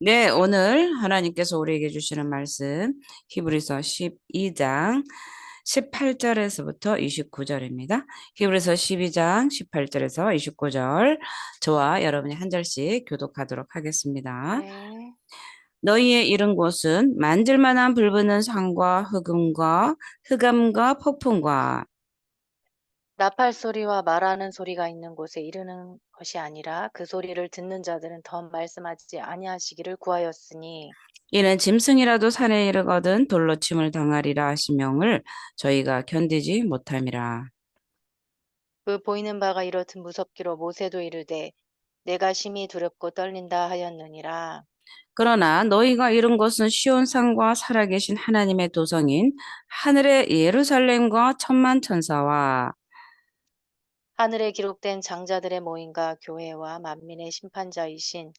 네, 오늘 하나님께서 우리에게 주시는 말씀 히브리서 12장 18절에서부터 29절입니다. 히브리서 12장 18절에서 29절 저와 여러분이 한 절씩 교독하도록 하겠습니다. 네. 너희의 이른 곳은 만질만한 불붙는 산과 흑음과 흑암과 폭풍과 나팔 소리와 말하는 소리가 있는 곳에 이르는 것이 아니라 그 소리를 듣는 자들은 더 말씀하지 아니하시기를 구하였으니 이는 짐승이라도 산에 이르거든 돌로 침을 당하리라 하신 명을 저희가 견디지 못함이라. 그 보이는 바가 이렇듯 무섭기로 모세도 이르되 내가 심히 두렵고 떨린다 하였느니라. 그러나 너희가 이룬 것은 시온산과 살아계신 하나님의 도성인 하늘의 예루살렘과 천만 천사와 하늘에 기록된 장자들의 모임과 교회와 만민의 심판자이신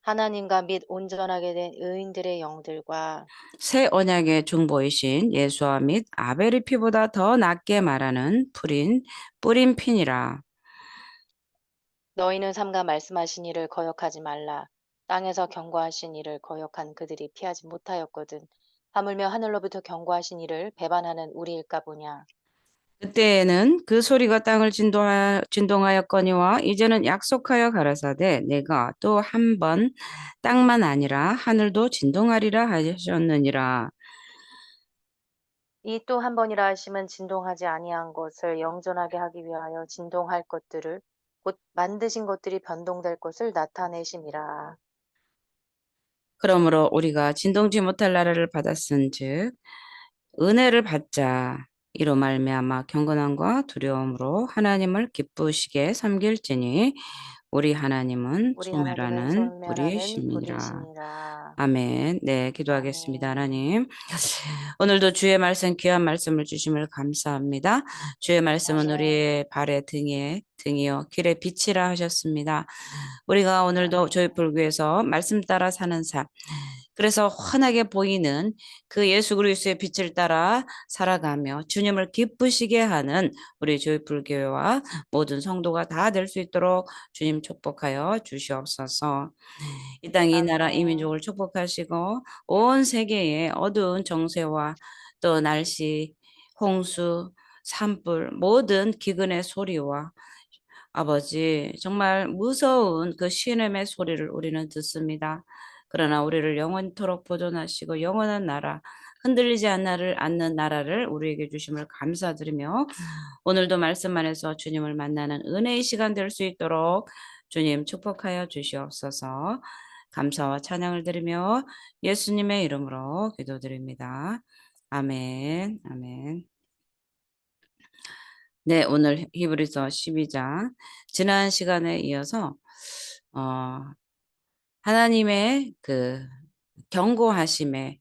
하나님과 및 온전하게 된 의인들의 영들과 새 언약의 중보이신 예수와 및 아벨의 피보다 더 낫게 말하는 뿌린 피니라. 너희는 삼가 말씀하신 이를 거역하지 말라. 땅에서 경고하신 이를 거역한 그들이 피하지 못하였거든. 하물며 하늘로부터 경고하신 이를 배반하는 우리일까 보냐. 그때에는 그 소리가 땅을 진동하였거니와 이제는 약속하여 가라사대 내가 또 한 번 땅만 아니라 하늘도 진동하리라 하셨느니라. 이 또 한 번이라 하심은 진동하지 아니한 것을 영존하게 하기 위하여 진동할 것들을 곧 만드신 것들이 변동될 것을 나타내심이라. 그러므로 우리가 진동지 못할 나라를 받았은즉 은혜를 받자. 이로 말미암아 경건함과 두려움으로 하나님을 기쁘시게 섬길지니 우리 하나님은 우리 하나님은 소멸하는 소멸하는 불이심이라. 불이시니라. 아멘. 네, 기도하겠습니다. 아멘. 하나님. 오늘도 주의 말씀, 귀한 말씀을 주심을 감사합니다. 주의 말씀은 아멘. 우리의 발의 등이요, 길의 빛이라 하셨습니다. 우리가 오늘도 저희 아멘. 불교에서 말씀 따라 사는 삶, 그래서 환하게 보이는 그 예수 그리스도의 빛을 따라 살아가며 주님을 기쁘시게 하는 우리 저희 불교와 모든 성도가 다 될 수 있도록 주님 축복하여 주시옵소서. 이 땅, 이 나라, 이 민족을 아멘. 축복하시고 온 세계의 어두운 정세와 또 날씨, 홍수, 산불, 모든 기근의 소리와 아버지, 정말 무서운 그 신음의 소리를 우리는 듣습니다. 그러나 우리를 영원토록 보존하시고 영원한 나라, 흔들리지 않는 나라를 우리에게 주심을 감사드리며 오늘도 말씀 안에서 주님을 만나는 은혜의 시간 될 수 있도록 주님 축복하여 주시옵소서. 감사와 찬양을 드리며 예수님의 이름으로 기도드립니다. 아멘, 아멘. 네, 오늘 히브리서 12장. 지난 시간에 이어서, 어, 하나님의 그 경고하심에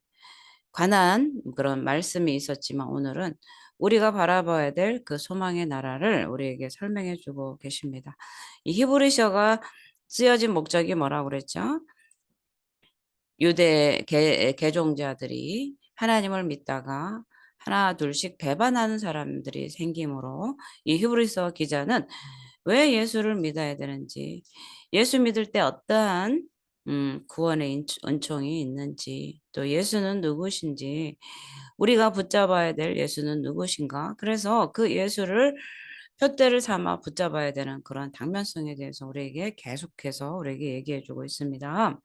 관한 그런 말씀이 있었지만 오늘은 우리가 바라봐야 될 그 소망의 나라를 우리에게 설명해 주고 계십니다. 이 히브리서가 쓰여진 목적이 뭐라고 그랬죠? 유대 개종자들이 하나님을 믿다가 하나 둘씩 배반하는 사람들이 생기므로 이 히브리서 기자는 왜 예수를 믿어야 되는지, 예수 믿을 때 어떠한 구원의 은총이 있는지, 또 예수는 누구신지, 우리가 붙잡아야 될 예수는 누구신가? 그래서 그 예수를 표대를 삼아 붙잡아야 되는 그런 당면성에 대해서 우리에게 계속해서 우리에게 얘기해 주고 있습니다.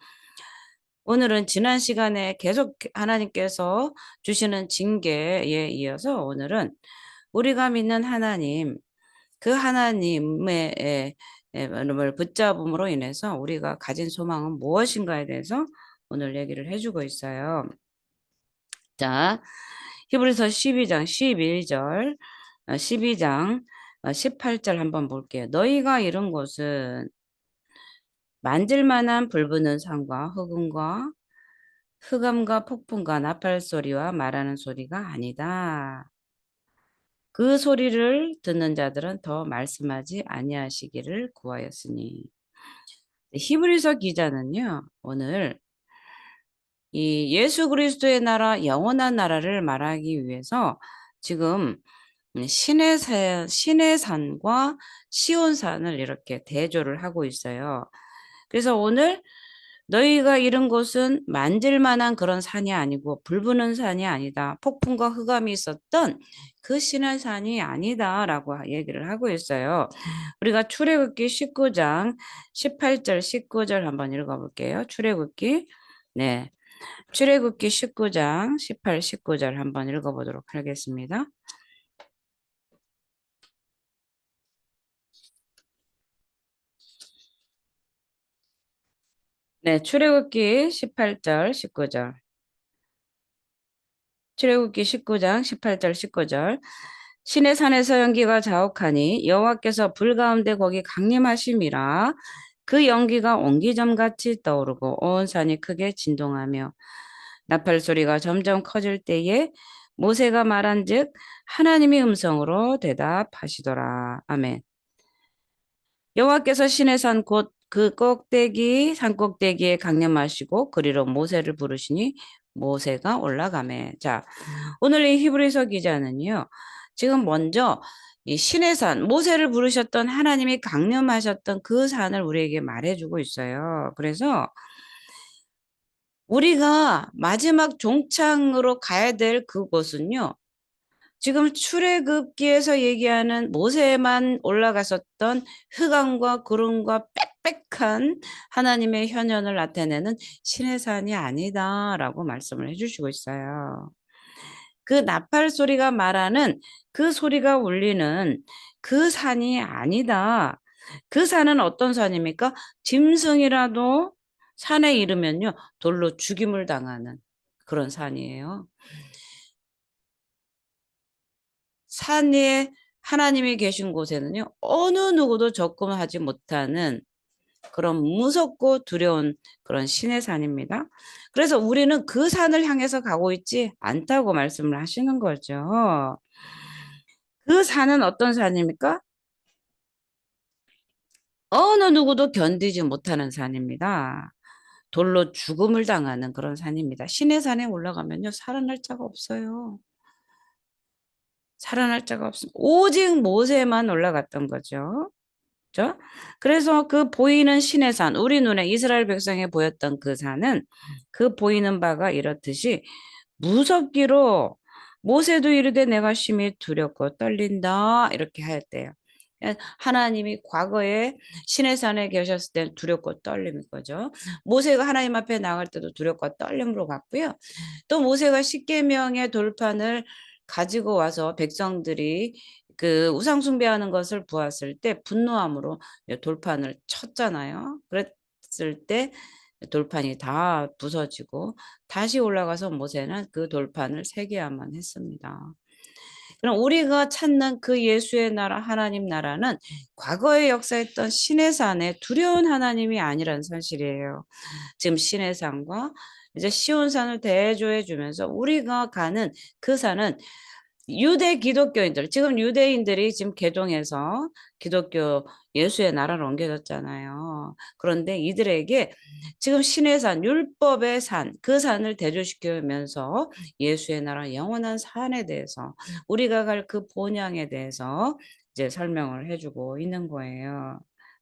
오늘은 지난 시간에 계속 하나님께서 주시는 징계에 이어서 오늘은 우리가 믿는 하나님, 그 하나님의 을 붙잡음으로 인해서 우리가 가진 소망은 무엇인가에 대해서 오늘 얘기를 해주고 있어요. 자, 히브리서 12장 11절, 12장 18절 한번 볼게요. 너희가 이룬 것은 만질만한 불붙는 산과 흑음과 흑암과 폭풍과 나팔 소리와 말하는 소리가 아니다. 그 소리를 듣는 자들은 더 말씀하지 아니하시기를 구하였으니. 히브리서 기자는요, 오늘 이 예수 그리스도의 나라, 영원한 나라를 말하기 위해서 지금 신의 산과 시온산을 이렇게 대조를 하고 있어요. 그래서 오늘 너희가 이른 곳은 만질 만한 그런 산이 아니고 불부는 산이 아니다. 폭풍과 흑암이 있었던 그 신의 산이 아니다라고 얘기를 하고 있어요. 우리가 출애굽기 19장 18절 19절 한번 읽어볼게요. 출애굽기 네, 출애굽기 19장 18, 19절 한번 읽어보도록 하겠습니다. 네, 출애굽기 18절 19절. 출애굽기 19장 18절 19절. 신의 산에서 연기가 자욱하니 여호와께서 불 가운데 거기 강림하심이라. 그 연기가 옹기점같이 떠오르고 온 산이 크게 진동하며 나팔 소리가 점점 커질 때에 모세가 말한즉 하나님의 음성으로 대답하시더라. 아멘. 여호와께서 신의 산 곧 그 꼭대기 산 꼭대기에 강림하시고 그리로 모세를 부르시니 모세가 올라가매. 자, 오늘 이 히브리서 기자는요. 지금 먼저 이 신의 산 모세를 부르셨던 하나님이 강림하셨던 그 산을 우리에게 말해주고 있어요. 그래서 우리가 마지막 종착으로 가야 될 그곳은요. 지금 출애굽기에서 얘기하는 모세만 올라갔었던 흑암과 구름과 빽빽한 하나님의 현현을 나타내는 신의 산이 아니다라고 말씀을 해주시고 있어요. 그 나팔 소리가 말하는 그 소리가 울리는 그 산이 아니다. 그 산은 어떤 산입니까? 짐승이라도 산에 이르면요 돌로 죽임을 당하는 그런 산이에요. 산에 하나님이 계신 곳에는요, 어느 누구도 접근하지 못하는 그런 무섭고 두려운 그런 신의 산입니다. 그래서 우리는 그 산을 향해서 가고 있지 않다고 말씀을 하시는 거죠. 그 산은 어떤 산입니까? 어느 누구도 견디지 못하는 산입니다. 돌로 죽음을 당하는 그런 산입니다. 신의 산에 올라가면요, 살아날 자가 없어요. 살아날 자가 없습니다. 오직 모세만 올라갔던 거죠. 그죠? 그래서 그 보이는 신의 산, 우리 눈에 이스라엘 백성에 보였던 그 산은 그 보이는 바가 이렇듯이 무섭기로 모세도 이르되 내가 심히 두렵고 떨린다 이렇게 하였대요. 하나님이 과거에 신의 산에 계셨을 때 두렵고 떨림인 거죠. 모세가 하나님 앞에 나갈 때도 두렵고 떨림으로 갔고요. 또 모세가 십계명의 돌판을 가지고 와서 백성들이 그 우상 숭배하는 것을 보았을 때 분노함으로 돌판을 쳤잖아요. 그랬을 때 돌판이 다 부서지고 다시 올라가서 모세는 그 돌판을 새겨야만 했습니다. 그럼 우리가 찾는 그 예수의 나라 하나님 나라는 과거에 역사했던 신의 산의 두려운 하나님이 아니라는 사실이에요. 지금 신의 산과 이제 시온산을 대조해 주면서 우리가 가는 그 산은 유대 기독교인들, 지금 유대인들이 지금 개종해서 기독교 예수의 나라로 옮겨졌잖아요. 그런데 이들에게 지금 신의 산, 율법의 산, 그 산을 대조시키면서 예수의 나라 영원한 산에 대해서 우리가 갈 그 본향에 대해서 이제 설명을 해주고 있는 거예요.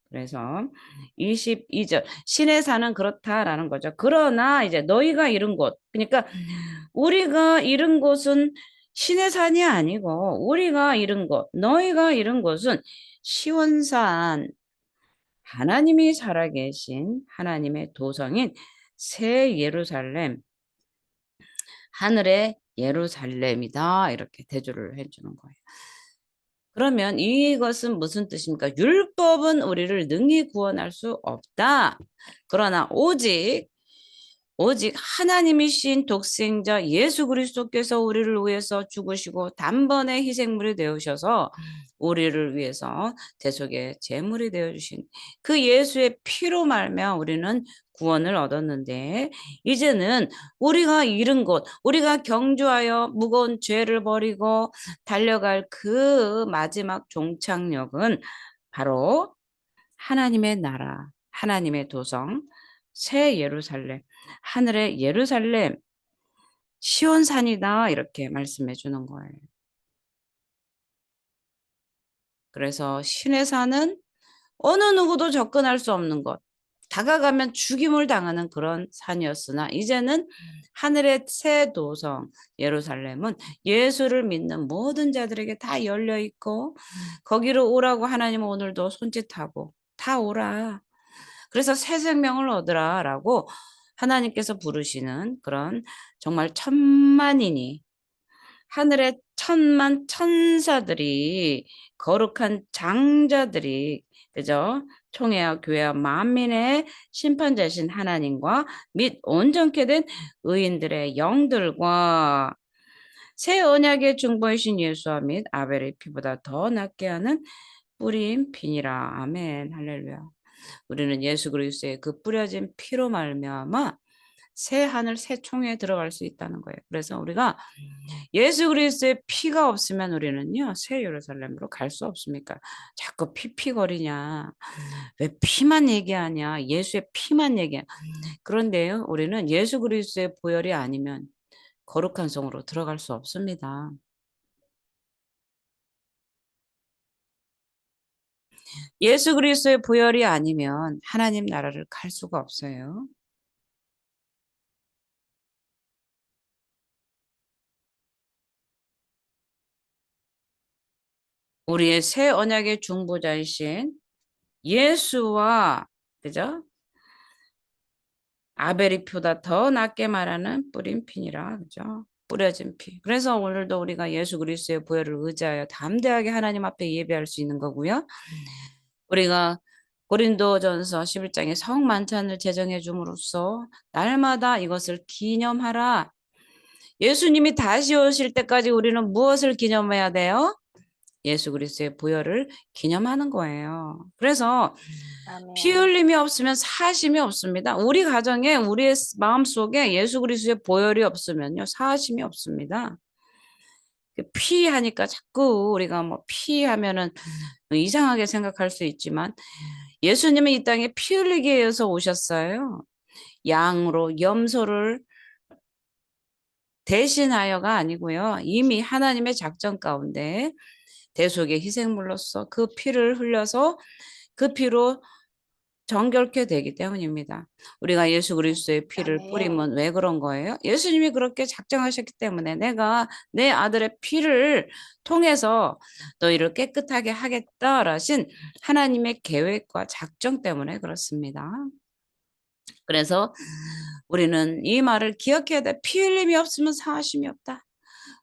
그래서 22절 신의 산은 그렇다라는 거죠. 그러나 이제 너희가 이른 곳, 그러니까 우리가 이른 곳은 신의 산이 아니고 우리가 이른 곳, 너희가 이른 곳은 시온산, 하나님이 살아계신 하나님의 도성인 새 예루살렘, 하늘의 예루살렘이다 이렇게 대조를 해주는 거예요. 그러면 이것은 무슨 뜻입니까? 율법은 우리를 능히 구원할 수 없다. 그러나 오직 하나님이신 독생자 예수 그리스도께서 우리를 위해서 죽으시고 단번에 희생물이 되어셔서 우리를 위해서 대속의 제물이 되어 주신 그 예수의 피로 말미암아 우리는 구원을 얻었는데 이제는 우리가 잃은 곳, 우리가 경주하여 무거운 죄를 버리고 달려갈 그 마지막 종착역은 바로 하나님의 나라, 하나님의 도성, 새 예루살렘, 하늘의 예루살렘, 시온산이다 이렇게 말씀해 주는 거예요. 그래서 신의 산은 어느 누구도 접근할 수 없는 것, 다가가면 죽임을 당하는 그런 산이었으나 이제는 하늘의 새 도성 예루살렘은 예수를 믿는 모든 자들에게 다 열려 있고 거기로 오라고 하나님은 오늘도 손짓하고 다 오라. 그래서 새 생명을 얻으라라고 하나님께서 부르시는 그런 정말 천만인이 하늘의 천만 천사들이 거룩한 장자들이 그죠? 총회와 교회와 만민의 심판자신 하나님과 및 온전케 된 의인들의 영들과 새 언약의 중보이신 예수와 및 아벨의 피보다 더 낫게 하는 뿌린 피니라. 아멘. 할렐루야. 우리는 예수 그리스도의 그 뿌려진 피로 말미암아 새 하늘 새 총회에 들어갈 수 있다는 거예요. 그래서 우리가 예수 그리스도의 피가 없으면 우리는요 새 예루살렘으로 갈 수 없습니까? 자꾸 피피거리냐? 왜 피만 얘기하냐? 예수의 피만 얘기하냐? 그런데요 우리는 예수 그리스도의 보혈이 아니면 거룩한 성으로 들어갈 수 없습니다. 예수 그리스도의 보혈이 아니면 하나님 나라를 갈 수가 없어요. 우리의 새 언약의 중보자이신 예수와 그죠? 아벨이 피보다 더 낫게 말하는 뿌린 피니라 그죠? 뿌려진 피. 그래서 오늘도 우리가 예수 그리스도의 보혈을 의지하여 담대하게 하나님 앞에 예배할 수 있는 거고요. 우리가 고린도전서 11장에 성 만찬을 제정해 줌으로써 날마다 이것을 기념하라. 예수님이 다시 오실 때까지 우리는 무엇을 기념해야 돼요? 예수 그리스도의 보혈을 기념하는 거예요. 그래서 피 아멘. 흘림이 없으면 사심이 없습니다. 우리 가정에 우리의 마음속에 예수 그리스도의 보혈이 없으면요 사심이 없습니다. 피 하니까 자꾸 우리가 뭐 피 하면은 이상하게 생각할 수 있지만 예수님은 이 땅에 피 흘리기 위해서 오셨어요. 양으로 염소를 대신하여가 아니고요. 이미 하나님의 작전 가운데 대속의 희생물로서 그 피를 흘려서 그 피로 정결케 되기 때문입니다. 우리가 예수 그리스도의 피를 아멘. 뿌리면 왜 그런 거예요? 예수님이 그렇게 작정하셨기 때문에 내가 내 아들의 피를 통해서 너희를 깨끗하게 하겠다라신 하나님의 계획과 작정 때문에 그렇습니다. 그래서 우리는 이 말을 기억해야 돼. 피 흘림이 없으면 사심이 없다.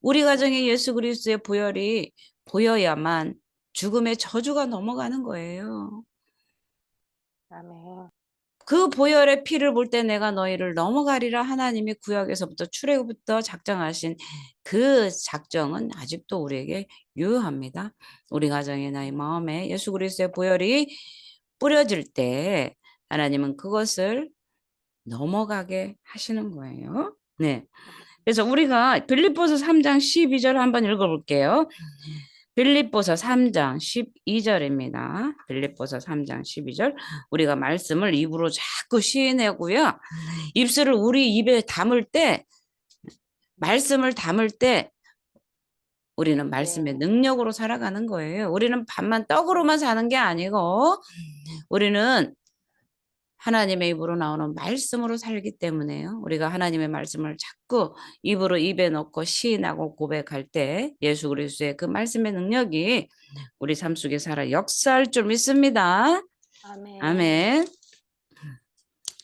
우리 가정에 예수 그리스도의 보혈이 보여야만 죽음의 저주가 넘어가는 거예요. 아멘. 그 보혈의 피를 볼 때 내가 너희를 넘어가리라 하나님이 구약에서부터 출애굽부터 작정하신 그 작정은 아직도 우리에게 유효합니다. 우리 가정에 나의 마음에 예수 그리스도의 보혈이 뿌려질 때 하나님은 그것을 넘어가게 하시는 거예요. 네. 그래서 우리가 빌립보서 3장 12절 한번 읽어볼게요. 빌립보서 3장 12절입니다. 빌립보서 3장 12절. 우리가 말씀을 입으로 자꾸 시인하고요. 입술을 우리 입에 담을 때, 말씀을 담을 때 우리는 말씀의 네. 능력으로 살아가는 거예요. 우리는 밥만 떡으로만 사는 게 아니고 우리는 하나님의 입으로 나오는 말씀으로 살기 때문에요. 우리가 하나님의 말씀을 자꾸 입으로 입에 넣고 시인하고 고백할 때 예수 그리스도의 그 말씀의 능력이 우리 삶 속에 살아 역사할 줄 믿습니다. 아멘. 아멘.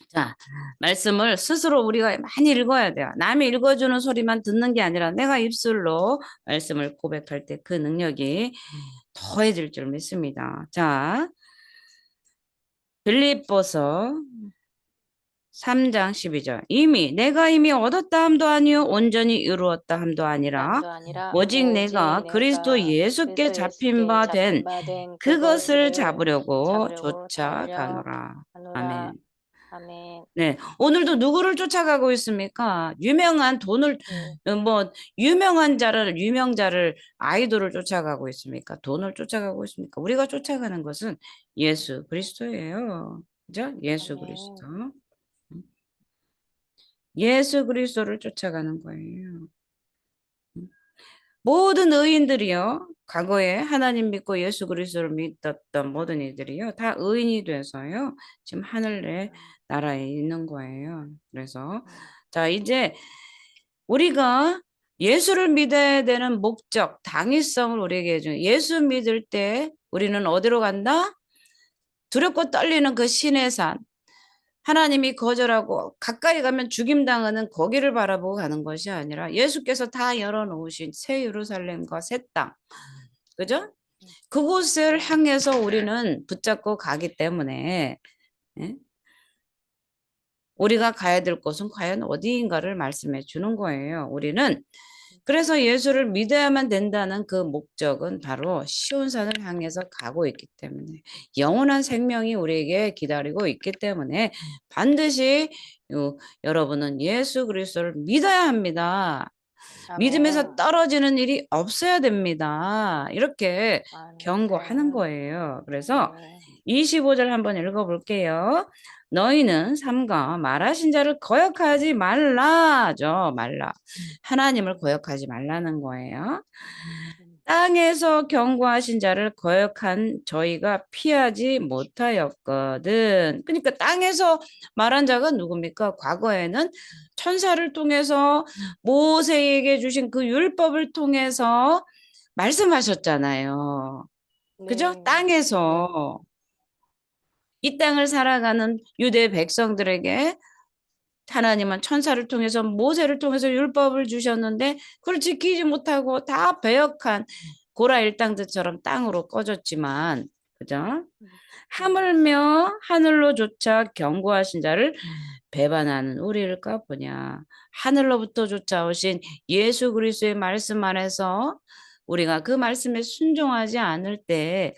자, 말씀을 스스로 우리가 많이 읽어야 돼요. 남이 읽어주는 소리만 듣는 게 아니라 내가 입술로 말씀을 고백할 때 그 능력이 더해질 줄 믿습니다. 자, 빌립보서 3장 12절. 내가 이미 얻었다 함도 아니요 온전히 이루었다 함도 아니라 땀도 아니라 오직 오직 내가 그리스도 내가 예수께 그리스도 잡힌 예수께 바 된 잡힌 바 된 그것을 그것을 잡으려고 잡으려고 쫓아가노라. 달려가노라. 아멘. 아멘. 네. 오늘도 누구를 쫓아가고 있습니까? 유명한 돈을 네. 뭐 유명자를 아이돌을 쫓아가고 있습니까? 돈을 쫓아가고 있습니까? 우리가 쫓아가는 것은 예수 그리스도예요. 그죠? 예수 그리스도. 아멘. 예수 그리스도를 쫓아가는 거예요. 모든 의인들이요. 과거에 하나님 믿고 예수 그리스도를 믿었던 모든 이들이요. 다 의인이 돼서요. 지금 하늘의 음, 나라에 있는 거예요. 그래서 음, 자, 이제 우리가 예수를 믿어야 되는 목적, 당위성을 우리에게 해준 예수 믿을 때 우리는 어디로 간다? 두렵고 떨리는 그 신의 산. 하나님이 거절하고 가까이 가면 죽임당하는 거기를 바라보고 가는 것이 아니라 예수께서 다 열어놓으신 새 예루살렘과 새 땅. 그죠? 음. 그곳을 네. 향해서 우리는 붙잡고 가기 때문에 예? 우리가 가야 될 곳은 과연 어디인가를 말씀해 주는 거예요. 우리는 그래서 예수를 믿어야만 된다는 그 목적은 바로 시온산을 향해서 가고 있기 때문에 영원한 생명이 우리에게 기다리고 있기 때문에 반드시 여러분은 예수 그리스도를 믿어야 합니다. 믿음에서 아멘. 떨어지는 일이 없어야 됩니다. 이렇게 아멘. 경고하는 네. 거예요. 그래서 네. 25절 한번 읽어볼게요. 너희는 삼가 말하신 자를 거역하지 말라죠. 말라. 하나님을 거역하지 말라는 거예요. 음, 땅에서 경고하신 자를 거역한 저희가 피하지 못하였거든. 그러니까 땅에서 말한 자가 누굽니까? 과거에는 천사를 통해서 모세에게 주신 그 율법을 통해서 말씀하셨잖아요. 그죠? 네. 네. 땅에서 이 땅을 살아가는 유대 백성들에게 하나님은 천사를 통해서 모세를 통해서 율법을 주셨는데 그걸 지키지 못하고 다 배역한 고라 일당들처럼 땅으로 꺼졌지만 그죠? 음, 음. 하물며 하늘로조차 경고하신 자를 배반하는 우리일까 보냐. 하늘로부터 쫓아오신 예수 그리스도의 말씀 안에서 우리가 그 말씀에 순종하지 않을 때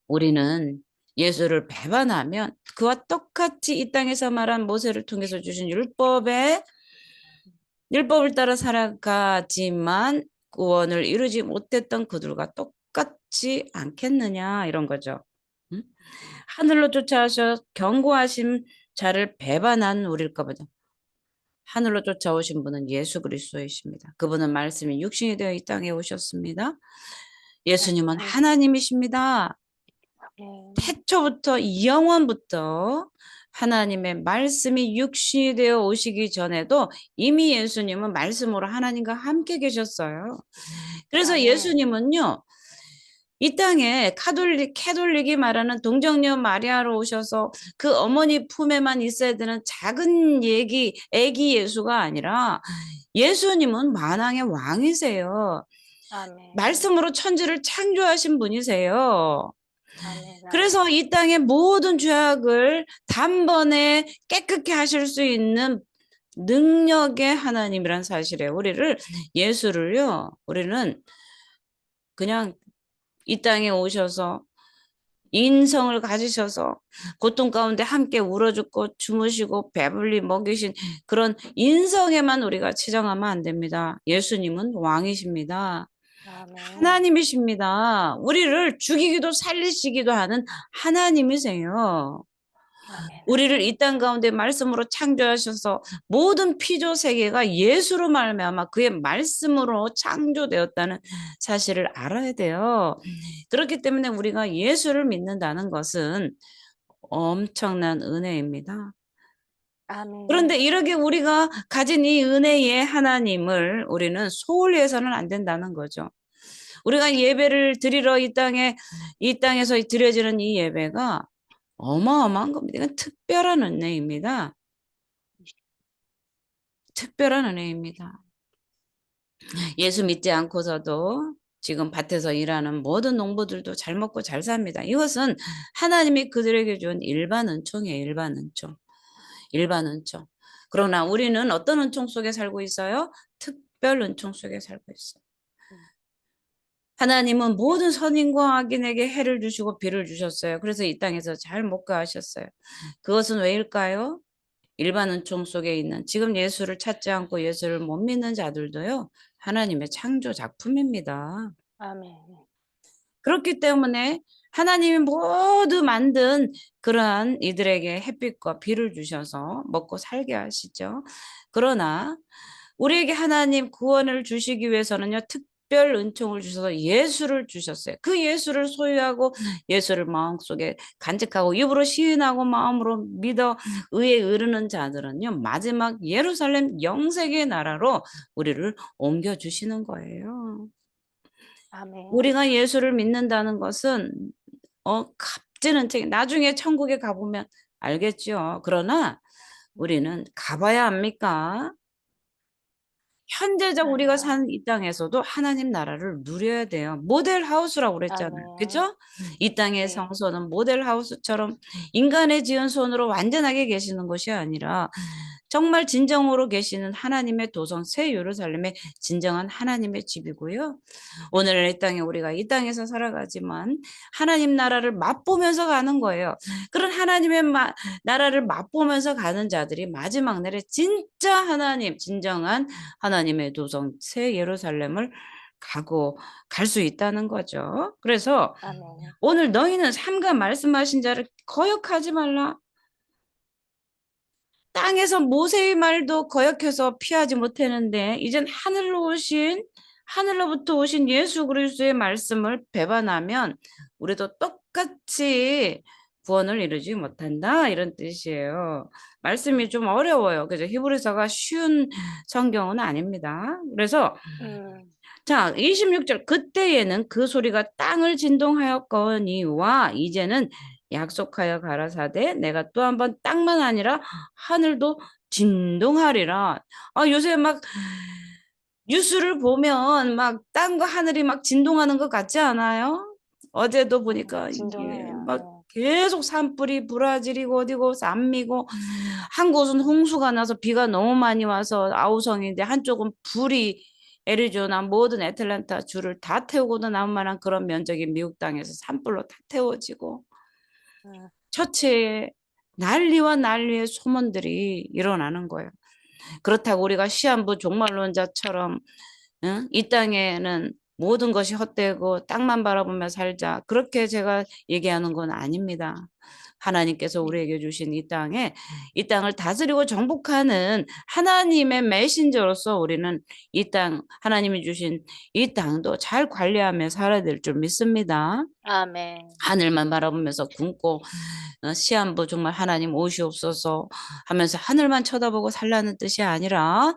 우리는 예수를 배반하면 그와 똑같이 이 땅에서 말한 모세를 통해서 주신 율법을 따라 살아가지만 구원을 이루지 못했던 그들과 똑같지 않겠느냐 이런 거죠. 응? 하늘로 쫓아오셔 경고하신 자를 배반한 우리일까 보다. 하늘로 쫓아오신 분은 예수 그리스도이십니다. 그분은 말씀이 육신이 되어 이 땅에 오셨습니다. 예수님은 아멘. 하나님이십니다. 아멘. 태초부터 영원부터 하나님의 말씀이 육신이 되어 오시기 전에도 이미 예수님은 말씀으로 하나님과 함께 계셨어요. 그래서 아멘. 예수님은요, 이 땅에 캐돌릭이 말하는 동정녀 마리아로 오셔서 그 어머니 품에만 있어야 되는 작은 애기 예수가 아니라 예수님은 만왕의 왕이세요. 아멘. 말씀으로 천지를 창조하신 분이세요. 아멘. 아멘. 그래서 이 땅의 모든 죄악을 단번에 깨끗게 하실 수 있는 능력의 하나님이란 사실에 예수를요, 우리는 그냥 이 땅에 오셔서 인성을 가지셔서 고통 가운데 함께 울어 죽고 주무시고 배불리 먹이신 그런 인성에만 우리가 치장하면 안 됩니다. 예수님은 왕이십니다. 아멘. 하나님이십니다. 우리를 죽이기도 살리시기도 하는 하나님이세요. 아멘. 우리를 이 땅 가운데 말씀으로 창조하셔서 모든 피조 세계가 예수로 말미암아 그의 말씀으로 창조되었다는 사실을 알아야 돼요. 그렇기 때문에 우리가 예수를 믿는다는 것은 엄청난 은혜입니다. 그런데 아멘. 이렇게 우리가 가진 이 은혜의 하나님을 우리는 소홀히 해서는 안 된다는 거죠. 우리가 예배를 드리러 이 땅에서 드려지는 이 예배가 어마어마한 겁니다. 이건 특별한 은혜입니다. 특별한 은혜입니다. 예수 믿지 않고서도 지금 밭에서 일하는 모든 농부들도 잘 먹고 잘 삽니다. 이것은 하나님이 그들에게 준 일반 은총이에요. 일반 은총. 일반 은총. 그러나 우리는 어떤 은총 속에 살고 있어요? 특별 은총 속에 살고 있어요. 음, 하나님은 모든 선인과 악인에게 해를 주시고 비를 주셨어요. 그래서 이 땅에서 잘 먹게 하셨어요. 그것은 왜일까요? 일반 은총 속에 있는 지금 예수를 찾지 않고 예수를 못 믿는 자들도요. 하나님의 창조 작품입니다. 아멘. 그렇기 때문에 하나님이 모두 만든 그러한 이들에게 햇빛과 비를 주셔서 먹고 살게 하시죠. 그러나 우리에게 하나님 구원을 주시기 위해서는요, 특별 은총을 주셔서 예수를 주셨어요. 그 예수를 소유하고 예수를 마음속에 간직하고 입으로 시인하고 마음으로 믿어 의에 이르는 자들은요, 마지막 예루살렘 영생의 나라로 우리를 옮겨주시는 거예요. 아멘. 우리가 예수를 믿는다는 것은 값지는 책, 나중에 천국에 가보면 알겠죠. 그러나 우리는 가봐야 합니까? 현재적 우리가 아, 사는 이 땅에서도 하나님 나라를 누려야 돼요. 모델 하우스라고 그랬잖아요. 아멘. 그죠? 이 땅의 네. 성소는 모델 하우스처럼 인간의 지은 손으로 완전하게 계시는 것이 아니라 정말 진정으로 계시는 하나님의 도성 새 예루살렘의 진정한 하나님의 집이고요. 오늘 이 땅에 우리가 이 땅에서 살아가지만 하나님 나라를 맛보면서 가는 거예요. 그런 하나님의 나라를 맛보면서 가는 자들이 마지막 날에 진짜 하나님, 진정한 하나님의 도성 새 예루살렘을 가고 갈 수 있다는 거죠. 그래서 아멘. 오늘 너희는 삼가 말씀하신 자를 거역하지 말라. 땅에서 모세의 말도 거역해서 피하지 못했는데 이젠 하늘로부터 오신 예수 그리스도의 말씀을 배반하면 우리도 똑같이 구원을 이루지 못한다 이런 뜻이에요. 말씀이 좀 어려워요. 그죠? 히브리서가 쉬운 성경은 아닙니다. 그래서 음, 자, 26절 그때에는 그 소리가 땅을 진동하였거니와 이제는 약속하여 가라사대 내가 또 한번 땅만 아니라 하늘도 진동하리라. 요새 막 뉴스를 보면 막 땅과 하늘이 막 진동하는 것 같지 않아요? 어제도 보니까 이게 진정해요. 막 네. 계속 산불이 브라질이고 어디고 남미고 한 곳은 홍수가 나서 비가 너무 많이 와서 아우성인데 한쪽은 불이 애리조나 모든 애틀랜타 주를 다 태우고도 남을 만한 그런 면적이 미국 땅에서 산불로 다 태워지고 음, 처치에 난리와 난리의 소문들이 일어나는 거예요. 그렇다고 우리가 시한부 종말론자처럼 응? 이 땅에는 모든 것이 헛되고 땅만 바라보며 살자. 그렇게 제가 얘기하는 건 아닙니다. 하나님께서 네. 우리에게 주신 이 땅에 이 땅을 다스리고 정복하는 하나님의 메신저로서 우리는 이 땅, 하나님이 주신 이 땅도 잘 관리하며 살아야 될 줄 믿습니다. 아멘. 하늘만 바라보면서 굶고 시한부 정말 하나님 오시옵소서 하면서 하늘만 쳐다보고 살라는 뜻이 아니라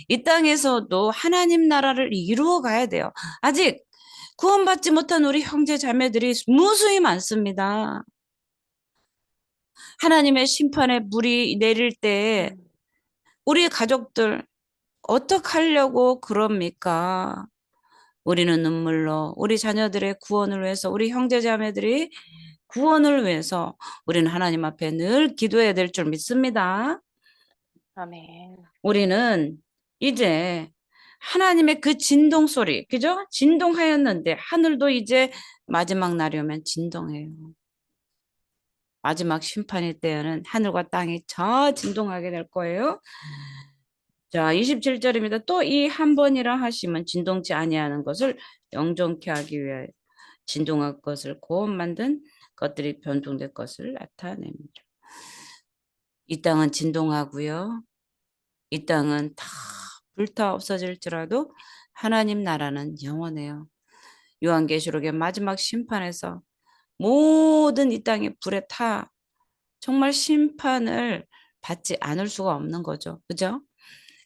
이 땅에서도 하나님 나라를 이루어 가야 돼요. 아직 구원받지 못한 우리 형제 자매들이 무수히 많습니다. 하나님의 심판의 불이 내릴 때 음, 우리 가족들 어떡하려고 그럽니까? 우리는 눈물로 우리 자녀들의 구원을 위해서 우리 형제 자매들이 구원을 위해서 우리는 하나님 앞에 늘 기도해야 될 줄 믿습니다. 아멘. 우리는 이제 하나님의 그 진동 소리, 그죠? 진동하였는데 하늘도 이제 마지막 날이 오면 진동해요. 마지막 심판일 때에는 하늘과 땅이 저 진동하게 될 거예요. 자, 27절입니다. 또 이 한 번이라 하시면 진동치 아니하는 것을 영존케 하기 위하여 진동할 것을 고운 만든 것들이 변동될 것을 나타냅니다. 이 땅은 진동하고요. 이 땅은 다 불타 없어질지라도 하나님 나라는 영원해요. 요한계시록의 마지막 심판에서 모든 이 땅이 불에 타 정말 심판을 받지 않을 수가 없는 거죠. 그죠?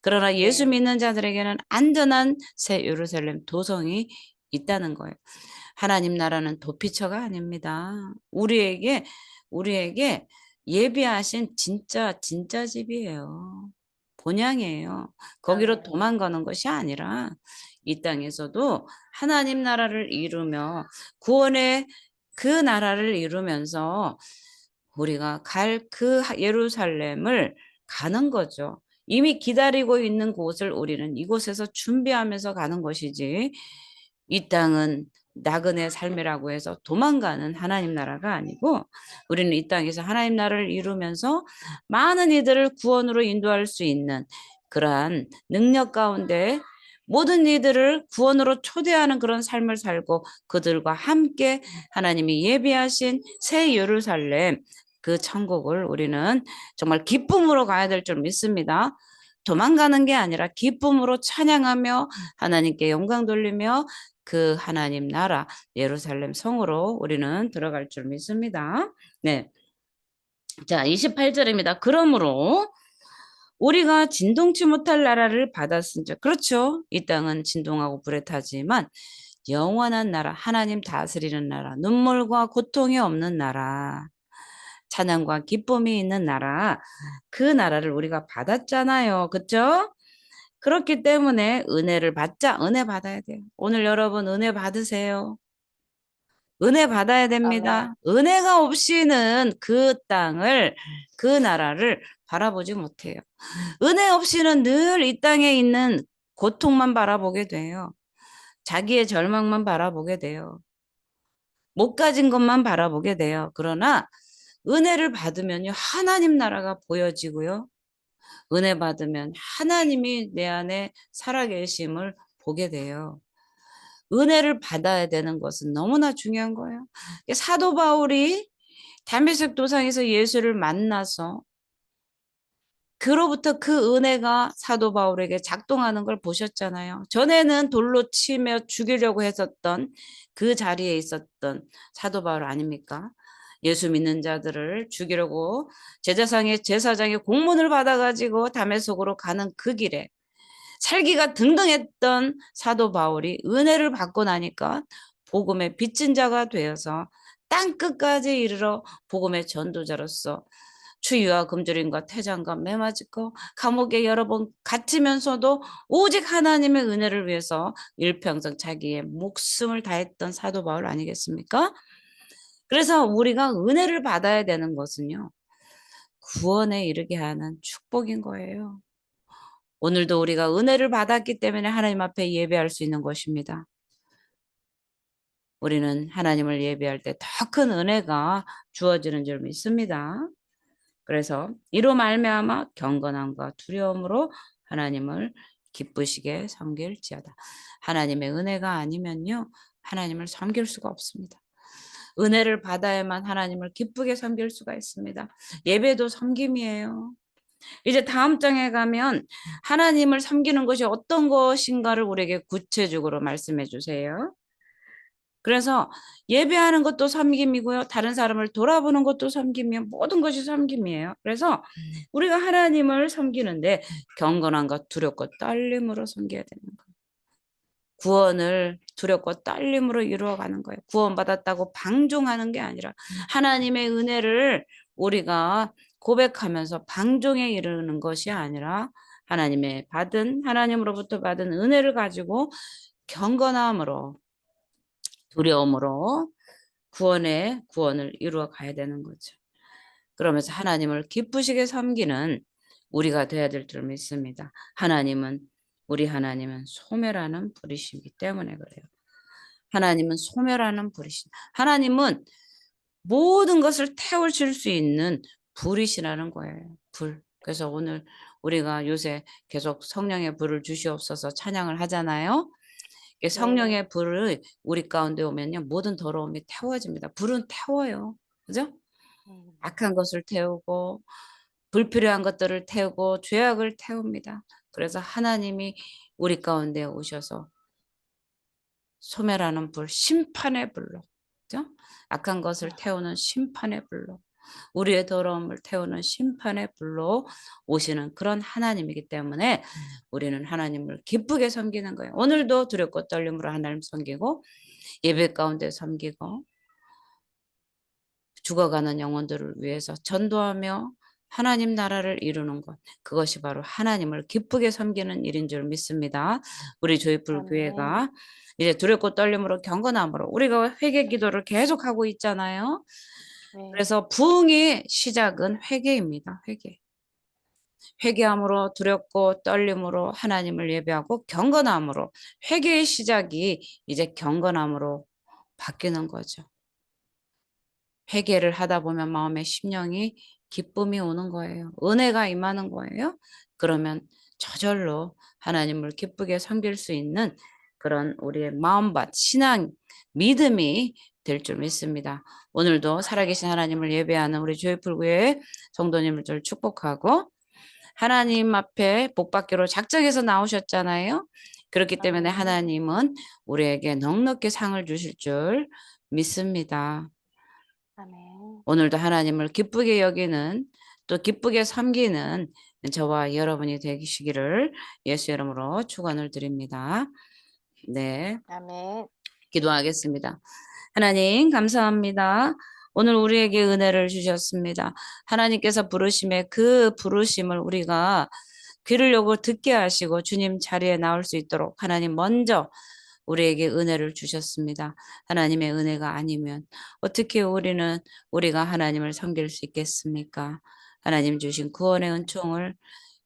그러나 예수 네. 믿는 자들에게는 안전한 새 예루살렘 도성이 있다는 거예요. 하나님 나라는 도피처가 아닙니다. 우리에게 예비하신 진짜 집이에요. 본향이에요. 거기로 아멘. 도망가는 것이 아니라 이 땅에서도 하나님 나라를 이루며 구원의 그 나라를 이루면서 우리가 갈 그 예루살렘을 가는 거죠. 이미 기다리고 있는 곳을 우리는 이곳에서 준비하면서 가는 것이지 이 땅은 나그네 삶이라고 해서 도망가는 하나님 나라가 아니고 우리는 이 땅에서 하나님 나라를 이루면서 많은 이들을 구원으로 인도할 수 있는 그러한 능력 가운데 모든 이들을 구원으로 초대하는 그런 삶을 살고 그들과 함께 하나님이 예비하신 새 예루살렘 그 천국을 우리는 정말 기쁨으로 가야 될 줄 믿습니다. 도망가는 게 아니라 기쁨으로 찬양하며 하나님께 영광 돌리며 그 하나님 나라 예루살렘 성으로 우리는 들어갈 줄 믿습니다. 네. 자, 28절입니다. 그러므로 우리가 진동치 못할 나라를 받았은즉, 그렇죠. 이 땅은 진동하고 불에 타지만 영원한 나라, 하나님 다스리는 나라, 눈물과 고통이 없는 나라, 찬양과 기쁨이 있는 나라, 그 나라를 우리가 받았잖아요. 그렇죠? 그렇기 때문에 은혜를 받자. 은혜 받아야 돼요. 오늘 여러분 은혜 받으세요. 은혜 받아야 아멘. 됩니다. 은혜가 없이는 그 땅을, 그 나라를 바라보지 못해요. 은혜 없이는 늘 이 땅에 있는 고통만 바라보게 돼요. 자기의 절망만 바라보게 돼요. 못 가진 것만 바라보게 돼요. 그러나 은혜를 받으면요, 하나님 나라가 보여지고요. 은혜 받으면 하나님이 내 안에 살아계심을 보게 돼요. 은혜를 받아야 되는 것은 너무나 중요한 거예요. 사도 바울이 다메섹 도상에서 예수를 만나서 그로부터 그 은혜가 사도 바울에게 작동하는 걸 보셨잖아요. 전에는 돌로 치며 죽이려고 했었던 그 자리에 있었던 사도 바울 아닙니까? 예수 믿는 자들을 죽이려고 제사장의 공문을 받아가지고 다메섹으로 가는 그 길에 살기가 등등했던 사도 바울이 은혜를 받고 나니까 복음의 빚진 자가 되어서 땅 끝까지 이르러 복음의 전도자로서 추위와 금주림과 태장과 매맞고 감옥에 여러 번 갇히면서도 오직 하나님의 은혜를 위해서 일평생 자기의 목숨을 다했던 사도 바울 아니겠습니까? 그래서 우리가 은혜를 받아야 되는 것은요, 구원에 이르게 하는 축복인 거예요. 오늘도 우리가 은혜를 받았기 때문에 하나님 앞에 예배할 수 있는 것입니다. 우리는 하나님을 예배할 때 더 큰 은혜가 주어지는 줄 믿습니다. 그래서 이로 말미암아 경건함과 두려움으로 하나님을 기쁘시게 섬길지어다. 하나님의 은혜가 아니면요, 하나님을 섬길 수가 없습니다. 은혜를 받아야만 하나님을 기쁘게 섬길 수가 있습니다. 예배도 섬김이에요. 이제 다음 장에 가면 하나님을 섬기는 것이 어떤 것인가를 우리에게 구체적으로 말씀해 주세요. 그래서 예배하는 것도 섬김이고요. 다른 사람을 돌아보는 것도 섬김이요. 모든 것이 섬김이에요. 그래서 우리가 하나님을 섬기는데 경건함과 두렵고 떨림으로 섬겨야 되는 거예요. 구원을 두렵고 떨림으로 이루어가는 거예요. 구원받았다고 방종하는 게 아니라 하나님의 은혜를 우리가 고백하면서 방종에 이르는 것이 아니라 하나님으로부터 받은 은혜를 가지고 경건함으로 두려움으로 구원을 이루어 가야 되는 거죠. 그러면서 하나님을 기쁘시게 섬기는 우리가 돼야 될 줄 믿습니다. 우리 하나님은 소멸하는 불이시기 때문에 그래요. 하나님은 소멸하는 불이신. 하나님은 모든 것을 태우실 수 있는 불이시라는 거예요. 불. 그래서 오늘 우리가 요새 계속 성령의 불을 주시옵소서 찬양을 하잖아요. 네. 성령의 불을 우리 가운데 오면요, 모든 더러움이 태워집니다. 불은 태워요. 그죠? 음. 악한 것을 태우고 불필요한 것들을 태우고 죄악을 태웁니다. 그래서 하나님이 우리 가운데 오셔서 소멸하는 불, 심판의 불로, 그죠? 악한 것을 태우는 심판의 불로, 우리의 더러움을 태우는 심판의 불로 오시는 그런 하나님이기 때문에 우리는 하나님을 기쁘게 섬기는 거예요. 오늘도 두렵고 떨림으로 하나님 섬기고 예배 가운데 섬기고 죽어가는 영혼들을 위해서 전도하며 하나님 나라를 이루는 것, 그것이 바로 하나님을 기쁘게 섬기는 일인 줄 믿습니다. 우리 조이풀 아멘. 교회가 이제 두렵고 떨림으로 경건함으로 우리가 회개 기도를 계속하고 있잖아요. 네. 그래서 부흥의 시작은 회개입니다. 회개. 회개함으로 두렵고 떨림으로 하나님을 예배하고 경건함으로 회개의 시작이 이제 경건함으로 바뀌는 거죠. 회개를 하다 보면 마음의 심령이 기쁨이 오는 거예요. 은혜가 임하는 거예요. 그러면 저절로 하나님을 기쁘게 섬길 수 있는 그런 우리의 마음밭, 신앙, 믿음이 될 줄 믿습니다. 오늘도 살아계신 하나님을 예배하는 우리 조이풀 교회 성도님을 축복하고 하나님 앞에 복 받기로 작정해서 나오셨잖아요. 그렇기 때문에 아멘. 하나님은 우리에게 넉넉히 상을 주실 줄 믿습니다. 아멘. 오늘도 하나님을 기쁘게 여기는, 또 기쁘게 섬기는 저와 여러분이 되시기를 예수 이름으로 축원을 드립니다. 네, 아멘. 기도하겠습니다. 하나님 감사합니다. 오늘 우리에게 은혜를 주셨습니다. 하나님께서 부르심에 그 부르심을 우리가 귀를 열고 듣게 하시고 주님 자리에 나올 수 있도록 하나님 먼저 우리에게 은혜를 주셨습니다. 하나님의 은혜가 아니면 어떻게 우리가 하나님을 섬길 수 있겠습니까? 하나님 주신 구원의 은총을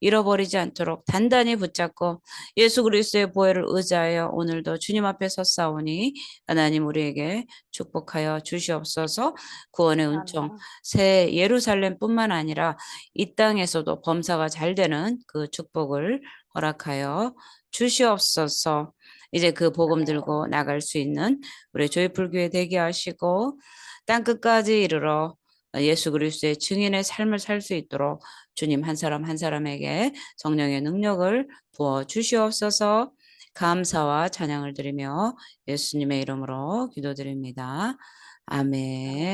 잃어버리지 않도록 단단히 붙잡고 예수 그리스도의 보혈을 의지하여 오늘도 주님 앞에 섰사오니 하나님 우리에게 축복하여 주시옵소서. 구원의 은총, 아멘. 새 예루살렘뿐만 아니라 이 땅에서도 범사가 잘 되는 그 축복을 허락하여 주시옵소서. 이제 그 복음 아멘. 들고 나갈 수 있는 우리 조이풀교회 되게 하시고 땅 끝까지 이르러 예수 그리스도의 증인의 삶을 살 수 있도록 주님 한 사람 한 사람에게 성령의 능력을 부어 주시옵소서. 감사와 찬양을 드리며 예수님의 이름으로 기도드립니다. 아멘. 아멘.